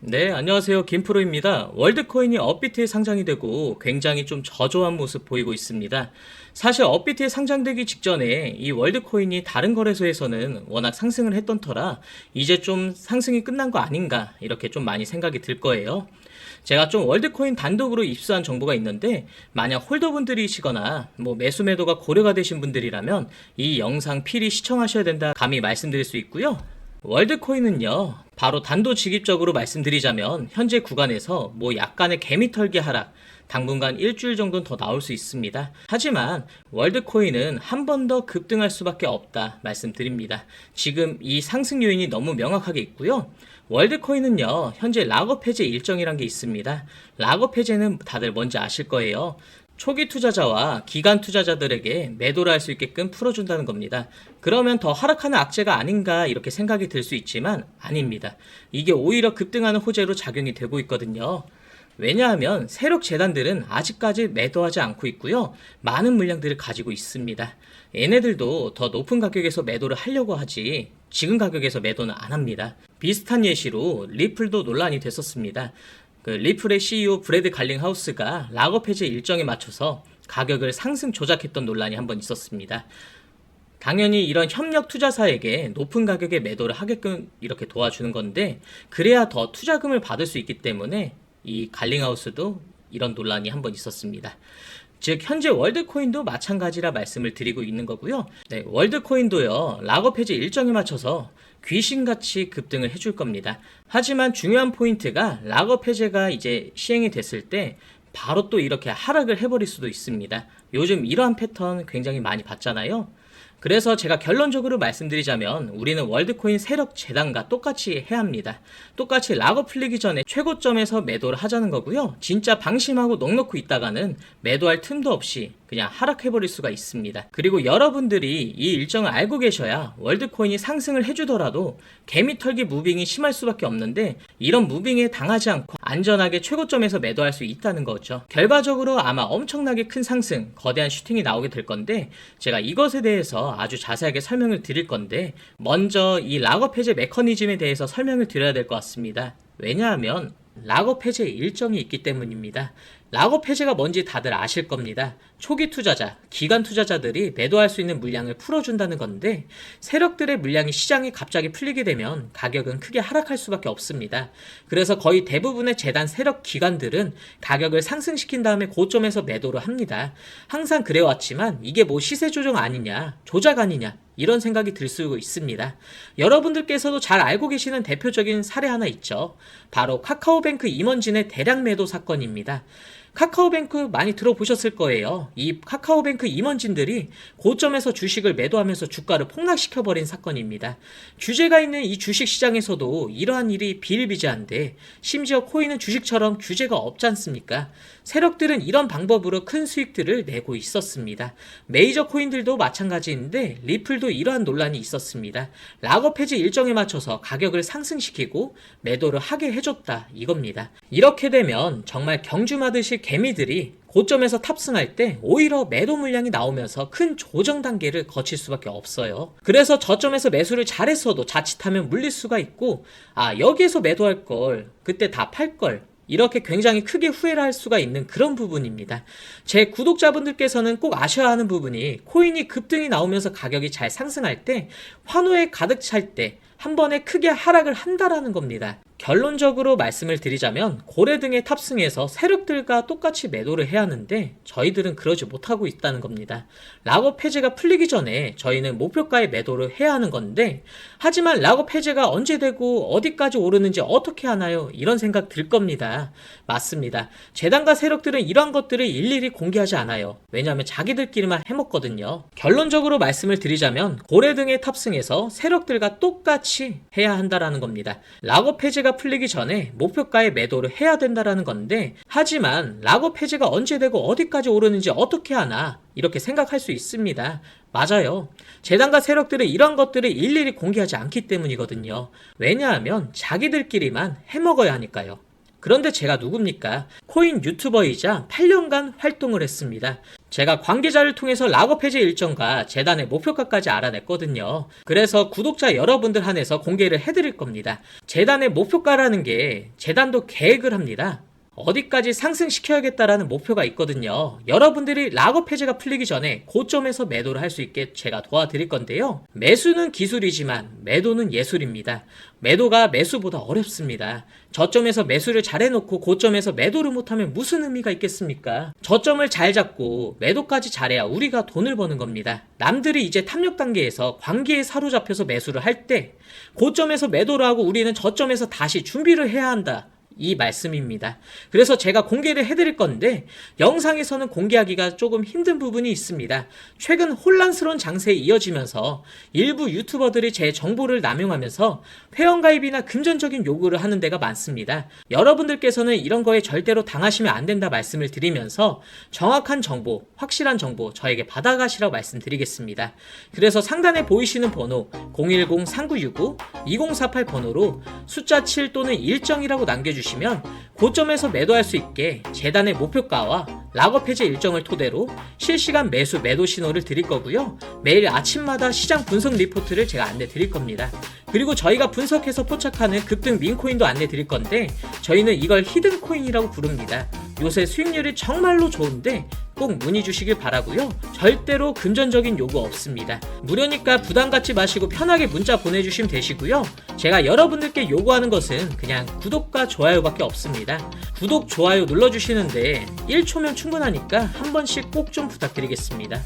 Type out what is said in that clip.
네, 안녕하세요. 김프로입니다. 월드코인이 업비트에 상장이 되고 굉장히 좀 저조한 모습 보이고 있습니다. 사실 업비트에 상장되기 직전에 이 월드코인이 다른 거래소에서는 워낙 상승을 했던 터라 이제 좀 상승이 끝난 거 아닌가 이렇게 좀 많이 생각이 들 거예요. 제가 좀 월드코인 단독으로 입수한 정보가 있는데 만약 홀더분들이시거나 매수 매도가 고려가 되신 분들이라면 이 영상 필히 시청하셔야 된다 감히 말씀드릴 수 있고요. 월드코인은요, 바로 단도직입적으로 말씀드리자면 현재 구간에서 약간의 개미털기 하락, 당분간 일주일 정도는 더 나올 수 있습니다. 하지만 월드코인은 한 번 더 급등할 수밖에 없다 말씀드립니다. 지금 이 상승 요인이 너무 명확하게 있고요. 월드코인은요, 현재 락업 해제 일정이란 게 있습니다. 락업 해제는 다들 뭔지 아실 거예요. 초기 투자자와 기간 투자자들에게 매도를 할 수 있게끔 풀어준다는 겁니다. 그러면 더 하락하는 악재가 아닌가 이렇게 생각이 들 수 있지만 아닙니다. 이게 오히려 급등하는 호재로 작용이 되고 있거든요. 왜냐하면 세력 재단들은 아직까지 매도하지 않고 있고요. 많은 물량들을 가지고 있습니다. 얘네들도 더 높은 가격에서 매도를 하려고 하지 지금 가격에서 매도는 안 합니다. 비슷한 예시로 리플도 논란이 됐었습니다. 리플의 CEO 브래드 갈링하우스가 락업 해제 일정에 맞춰서 가격을 상승 조작했던 논란이 한번 있었습니다. 당연히 이런 협력 투자사에게 높은 가격에 매도를 하게끔 이렇게 도와주는 건데 그래야 더 투자금을 받을 수 있기 때문에 이 갈링하우스도 이런 논란이 한번 있었습니다. 즉 현재 월드코인도 마찬가지라 말씀을 드리고 있는 거고요. 네, 월드코인도요 락업 해제 일정에 맞춰서 귀신같이 급등을 해줄 겁니다. 하지만 중요한 포인트가 락업 해제가 이제 시행이 됐을 때 바로 또 이렇게 하락을 해버릴 수도 있습니다. 요즘 이러한 패턴 굉장히 많이 봤잖아요. 그래서 제가 결론적으로 말씀드리자면 우리는 월드코인 세력 재단과 똑같이 해야 합니다. 똑같이 락업 풀리기 전에 최고점에서 매도를 하자는 거고요. 진짜 방심하고 넋놓고 있다가는 매도할 틈도 없이 그냥 하락해버릴 수가 있습니다. 그리고 여러분들이 이 일정을 알고 계셔야 월드코인이 상승을 해주더라도 개미털기 무빙이 심할 수밖에 없는데 이런 무빙에 당하지 않고 안전하게 최고점에서 매도할 수 있다는 거죠. 결과적으로 아마 엄청나게 큰 상승, 거대한 슈팅이 나오게 될 건데 제가 이것에 대해서 아주 자세하게 설명을 드릴 건데 먼저 이 락업 해제 메커니즘에 대해서 설명을 드려야 될 것 같습니다. 왜냐하면 락업 해제 일정이 있기 때문입니다. 락업 해제가 뭔지 다들 아실 겁니다. 초기 투자자, 기간 투자자들이 매도할 수 있는 물량을 풀어준다는 건데 세력들의 물량이 시장에 갑자기 풀리게 되면 가격은 크게 하락할 수밖에 없습니다. 그래서 거의 대부분의 재단 세력 기관들은 가격을 상승시킨 다음에 고점에서 매도를 합니다. 항상 그래왔지만 이게 시세 조정 아니냐, 조작 아니냐 이런 생각이 들 수 있습니다. 여러분들께서도 잘 알고 계시는 대표적인 사례 하나 있죠. 바로 카카오뱅크 임원진의 대량 매도 사건입니다. 카카오뱅크 많이 들어보셨을 거예요. 이 카카오뱅크 임원진들이 고점에서 주식을 매도하면서 주가를 폭락시켜버린 사건입니다. 규제가 있는 이 주식시장에서도 이러한 일이 비일비재한데 심지어 코인은 주식처럼 규제가 없지 않습니까? 세력들은 이런 방법으로 큰 수익들을 내고 있었습니다. 메이저 코인들도 마찬가지인데 리플도 이러한 논란이 있었습니다. 락업 해지 일정에 맞춰서 가격을 상승시키고 매도를 하게 해줬다 이겁니다. 이렇게 되면 정말 경주마듯이 개미들이 고점에서 탑승할 때 오히려 매도 물량이 나오면서 큰 조정 단계를 거칠 수밖에 없어요. 그래서 저점에서 매수를 잘했어도 자칫하면 물릴 수가 있고 여기에서 매도할 걸 그때 다 팔 걸 이렇게 굉장히 크게 후회를 할 수가 있는 그런 부분입니다. 제 구독자분들께서는 꼭 아셔야 하는 부분이 코인이 급등이 나오면서 가격이 잘 상승할 때 환호에 가득 찰 때 한 번에 크게 하락을 한다라는 겁니다. 결론적으로 말씀을 드리자면 고래 등에 탑승해서 세력들과 똑같이 매도를 해야 하는데 저희들은 그러지 못하고 있다는 겁니다. 락업 해제가 풀리기 전에 저희는 목표가에 매도를 해야 하는 건데 하지만 락업 해제가 언제 되고 어디까지 오르는지 어떻게 하나요? 이런 생각 들 겁니다. 맞습니다. 재단과 세력들은 이러한 것들을 일일이 공개하지 않아요. 왜냐하면 자기들끼리만 해먹거든요. 결론적으로 말씀을 드리자면 고래 등에 탑승해서 세력들과 똑같이 해야 한다라는 겁니다. 락업 해제가 풀리기 전에 목표가에 매도를 해야 된다라는 건데 하지만 락업 해제가 언제 되고 어디까지 오르는지 어떻게 하나 이렇게 생각할 수 있습니다. 맞아요. 재단과 세력들은 이런 것들을 일일이 공개하지 않기 때문이거든요. 왜냐하면 자기들끼리만 해먹어야 하니까요. 그런데 제가 누굽니까? 코인 유튜버이자 8년간 활동을 했습니다. 제가 관계자를 통해서 락업 해제 일정과 재단의 목표가까지 알아냈거든요. 그래서 구독자 여러분들 한해서 공개를 해드릴 겁니다. 재단의 목표가라는 게 재단도 계획을 합니다. 어디까지 상승시켜야겠다라는 목표가 있거든요. 여러분들이 락업 해제가 풀리기 전에 고점에서 매도를 할 수 있게 제가 도와드릴 건데요. 매수는 기술이지만 매도는 예술입니다. 매도가 매수보다 어렵습니다. 저점에서 매수를 잘 해놓고 고점에서 매도를 못하면 무슨 의미가 있겠습니까? 저점을 잘 잡고 매도까지 잘해야 우리가 돈을 버는 겁니다. 남들이 이제 탐욕 단계에서 관계에 사로잡혀서 매수를 할 때 고점에서 매도를 하고 우리는 저점에서 다시 준비를 해야 한다. 이 말씀입니다. 그래서 제가 공개를 해드릴 건데 영상에서는 공개하기가 조금 힘든 부분이 있습니다. 최근 혼란스러운 장세에 이어지면서 일부 유튜버들이 제 정보를 남용하면서 회원가입이나 금전적인 요구를 하는 데가 많습니다. 여러분들께서는 이런 거에 절대로 당하시면 안 된다 말씀을 드리면서 정확한 정보, 확실한 정보 저에게 받아가시라고 말씀드리겠습니다. 그래서 상단에 보이시는 번호 010-3965-2048 번호로 숫자 7 또는 일정이라고 남겨주시면 고점에서 매도할 수 있게 재단의 목표가와 락업 해제 일정을 토대로 실시간 매수 매도 신호를 드릴 거고요. 매일 아침마다 시장 분석 리포트를 제가 안내 드릴 겁니다. 그리고 저희가 분석해서 포착하는 급등 민코인도 안내 드릴 건데 저희는 이걸 히든 코인이라고 부릅니다. 요새 수익률이 정말로 좋은데 꼭 문의 주시길 바라고요. 절대로 금전적인 요구 없습니다. 무료니까 부담 갖지 마시고 편하게 문자 보내주시면 되시고요. 제가 여러분들께 요구하는 것은 그냥 구독과 좋아요밖에 없습니다. 구독, 좋아요 눌러주시는데 1초면 충분하니까 한 번씩 꼭 좀 부탁드리겠습니다.